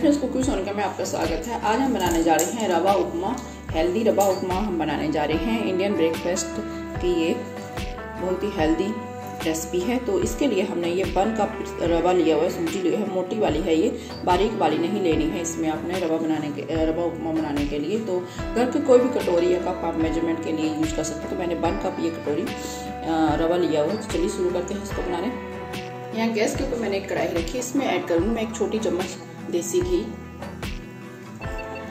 Friends, cooking Sonika में आपका स्वागत है। आज हम बनाने जा रहे हैं रवा उपमा। हेल्दी रवा उपमा हम बनाने जा रहे हैं। इंडियन ब्रेकफास्ट की ये बहुत ही हेल्दी रेसिपी है। तो इसके लिए हमने ये 1 कप रवा लिया हुआ है, सूजी ली है, मोटी वाली है, ये बारीक वाली नहीं लेनी है इसमें आपने रवा उपमा बनाने के लिए। तो घर के कोई भी कटोरी या कप आप मेजरमेंट के लिए यूज कर सकते हो। तो मैंने 1 कप ये कटोरी रवा लिया हुआ है। तो चलिए शुरू करते हैं इसको बनाने। यहाँ गैस के ऊपर मैंने एक कढ़ाई रखी है, इसमें ऐड करूँगी मैं 1 छोटी चम्मच देसी घी।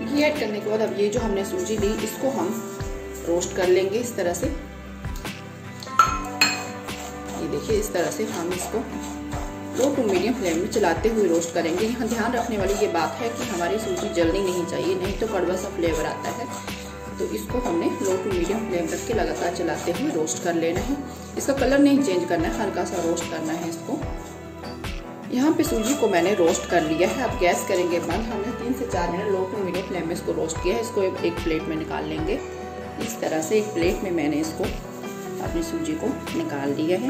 घी ऐड करने के बाद अब ये जो हमने सूजी ली इसको हम रोस्ट कर लेंगे इस तरह से। ये देखिए इस तरह से हम इसको लो टू मीडियम फ्लेम में चलाते हुए रोस्ट करेंगे। यहाँ ध्यान रखने वाली ये बात है कि हमारी सूजी जलनी नहीं चाहिए, नहीं तो कड़वा सा फ्लेवर आता है। तो इसको हमने लो टू मीडियम फ्लेम रख के लगातार चलाते हुए रोस्ट कर लेना है। इसका कलर नहीं चेंज करना है, हल्का सा रोस्ट करना है इसको। यहाँ पे सूजी को मैंने रोस्ट कर लिया है। अब गैस करेंगे बंद। हमने 3 से 4 minute low to medium flame में इसको रोस्ट किया है। इसको एक प्लेट में निकाल लेंगे। इस तरह से एक प्लेट में मैंने इसको अपनी सूजी को निकाल लिया है।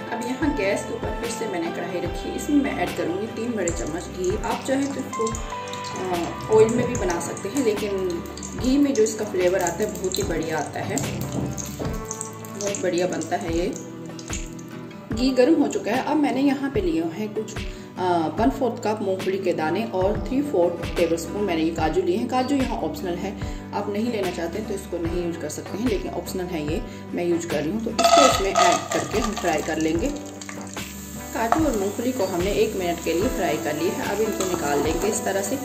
अब यहाँ गैस के ऊपर फिर से मैंने कढ़ाई रखी, इसमें मैं ऐड करूँगी 3 बड़े चम्मच घी। आप चाहे तो इसको ऑयल में भी बना सकते हैं, लेकिन घी में जो इसका फ्लेवर आता है बहुत ही बढ़िया आता है, बहुत बढ़िया बनता है ये। घी गर्म हो चुका है। अब मैंने यहाँ पे लिए हैं कुछ 1/4 कप मूंगफली के दाने और 3/4 टेबलस्पून मैंने ये काजू लिए हैं। काजू यहाँ ऑप्शनल है, आप नहीं लेना चाहते तो इसको नहीं यूज कर सकते हैं, लेकिन ऑप्शनल है ये, मैं यूज कर रही हूँ। तो इसको इसमें ऐड करके हम फ्राई कर लेंगे। काजू और मूंगफली को हमने 1 मिनट के लिए फ्राई कर लिया है। अब इनको निकाल लेंगे इस तरह से।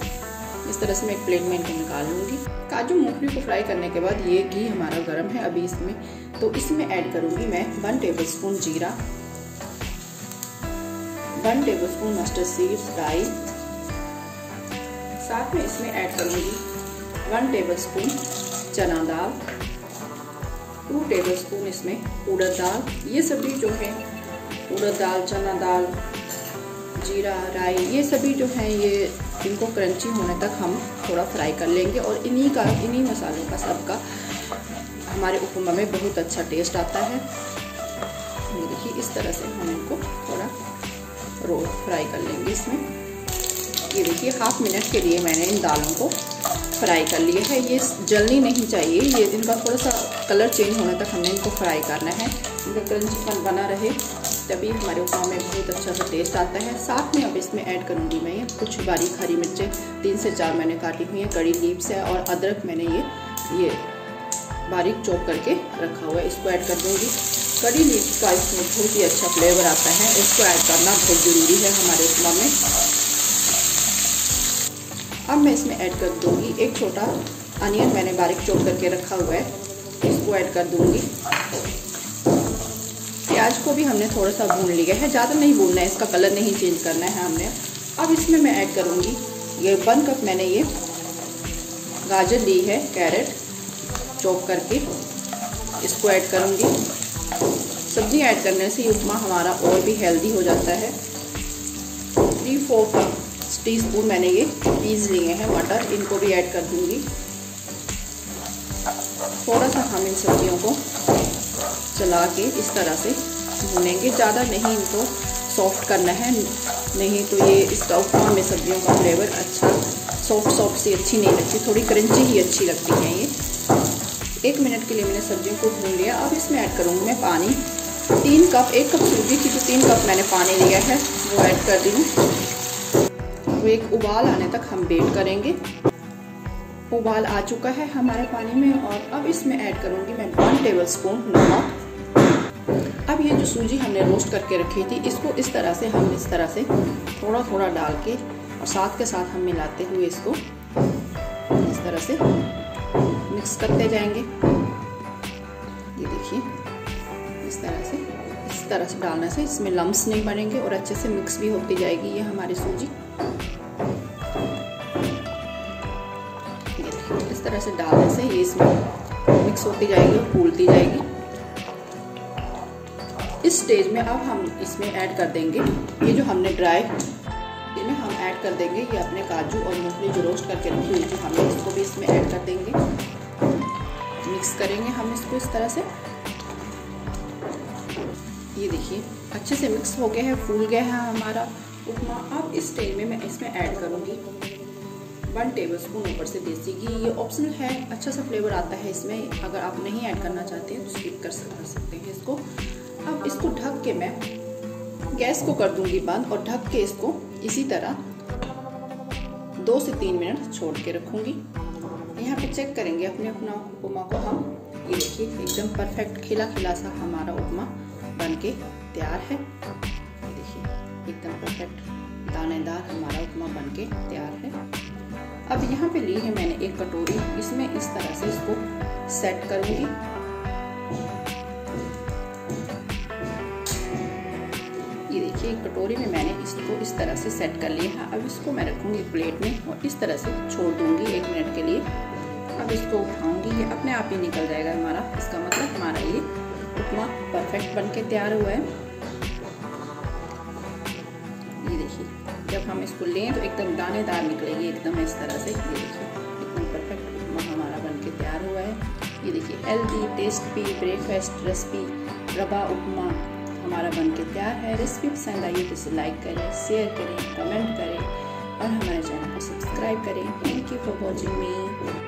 इस तरह से मैं एक प्लेट में इनको निकाल लूँगी। काजू मूंगफली को फ्राई करने के बाद ये घी हमारा गर्म है अभी इसमें, तो इसमें ऐड करूँगी मैं 1 टेबलस्पून जीरा, 1 टेबलस्पून मस्टर्ड सीड्स राई, साथ में इसमें ऐड करूँगी 1 टेबलस्पून चना दाल, 2 टेबलस्पून इसमें उड़द दाल। ये सभी जो है उड़द दाल, चना दाल, जीरा, राई, ये सभी जो है ये इनको क्रंची होने तक हम थोड़ा फ्राई कर लेंगे। और इन्हीं मसालों का सबका हमारे उपमा में बहुत अच्छा टेस्ट आता है। ये देखिए इस तरह से हम इनको थोड़ा फ्राई कर लेंगे इसमें। ये देखिए 1/2 मिनट के लिए मैंने इन दालों को फ्राई कर लिया है। ये जलनी नहीं चाहिए, ये इनका थोड़ा सा कलर चेंज होने तक हमने इनको फ्राई करना है। इनका क्रंचीपन बना रहे तभी हमारे उपमा में बहुत अच्छा सा टेस्ट आता है। साथ में अब इसमें ऐड करूँगी मैं ये कुछ बारीक हरी मिर्चें 3 से 4 मैंने काटी हुई हैं, कड़ी लीव्स है और अदरक मैंने ये बारीक चॉप करके रखा हुआ है, इसको ऐड कर दूँगी। कड़ी लीव्स का इसमें बहुत ही अच्छा फ्लेवर आता है, इसको ऐड करना बहुत ज़रूरी है हमारे उपमा में। अब मैं इसमें ऐड कर दूँगी 1 छोटा अनियन मैंने बारीक चॉप करके रखा हुआ है, इसको ऐड कर दूँगी। प्याज को भी हमने थोड़ा सा भून लिया है, ज़्यादा नहीं भूनना है, इसका कलर नहीं चेंज करना है हमने। अब इसमें मैं ऐड करूँगी ये 1 कप मैंने ये गाजर ली है, कैरेट चॉप करके, इसको ऐड करूँगी। सब्जी ऐड करने से उपमा हमारा और भी हेल्दी हो जाता है। 3/4 टीस्पून मैंने ये पीस लिए हैं मटर, इनको भी ऐड कर दूँगी। थोड़ा सा हम इन सब्जियों को चला के इस तरह से भूनेंगे, ज़्यादा नहीं इनको सॉफ्ट करना है, नहीं तो ये इसका उपमा में सब्जियों का फ्लेवर अच्छा सॉफ्ट सी अच्छी नहीं लगती, थोड़ी क्रंची ही अच्छी लगती है ये। 1 मिनट के लिए मैंने सब्जियों को भून लिया। अब इसमें ऐड करूँगी मैं पानी 3 कप। 1 कप सूजी थी तो 3 कप मैंने पानी लिया है, वो ऐड कर दी हूँ। वो एक उबाल आने तक हम वेट करेंगे। उबाल आ चुका है हमारे पानी में और अब इसमें ऐड करूँगी मैं 1 टेबलस्पून नमक। अब ये जो सूजी हमने रोस्ट करके रखी थी इसको इस तरह से हम इस तरह से थोड़ा थोड़ा डाल के और साथ के साथ हम मिलाते हुए इसको इस तरह से मिक्स करते जाएंगे। ये देखिए इस तरह से डालने से इसमें लम्स नहीं बनेंगे और अच्छे से मिक्स भी होती जाएगी ये हमारी सूजी। इस तरह से डालने से ये इसमें मिक्स होती जाएगी और फूलती जाएगी। इस स्टेज में अब हम इसमें ऐड कर देंगे ये जो हमने इसमें हम ऐड कर देंगे ये अपने काजू और मूंगफली जो रोस्ट करके रखी हुई थी हमने, इसको भी इसमें ऐड कर देंगे। मिक्स करेंगे हम इसको इस तरह से। ये देखिए अच्छे से मिक्स हो गया है, फूल गया है हमारा उपमा। अब इस स्टेज में मैं इसमें ऐड करूँगी 1 टेबलस्पून ऊपर से देसी घी। ये ऑप्शनल है, अच्छा सा फ्लेवर आता है इसमें, अगर आप नहीं ऐड करना चाहते हैं तो स्किप कर सकते हैं इसको। अब इसको ढक के मैं गैस को कर दूंगी बंद और ढक के इसको इसी तरह 2 से 3 मिनट छोड़ के रखूंगी। यहाँ पे चेक करेंगे अपने उपमा को हम। ये देखिए एकदम परफेक्ट खिला खिला सा हमारा उपमा बन के तैयार है। ये देखिए एकदम परफेक्ट दानेदार हमारा उपमा बन के तैयार है। अब यहाँ पे ली है मैंने एक कटोरी, इसमें इस तरह से इसको सेट करूंगी। ये देखिए एक कटोरी में मैंने इसको इस तरह से सेट कर लिया है। अब इसको मैं रखूंगी प्लेट में और इस तरह से छोड़ दूंगी 1 मिनट के लिए। अब इसको उठाऊंगी, ये अपने आप ही निकल जाएगा हमारा। इसका मतलब हमारा ये उपमा परफेक्ट बन के तैयार हुआ है। ये देखिए जब हम इसको लें तो एकदम दानेदार निकलेगी एकदम इस तरह से। ये देखिए एकदम परफेक्ट उपमा हमारा बन के तैयार हुआ है। ये देखिए हेल्दी टेस्टी ब्रेकफास्ट रेसिपी रवा उपमा हमारा बन के तैयार है। रेसिपी पसंद आई तो इसे लाइक करें, शेयर करें, कमेंट करें और हमारे चैनल को सब्सक्राइब करें। Thank you for watching me.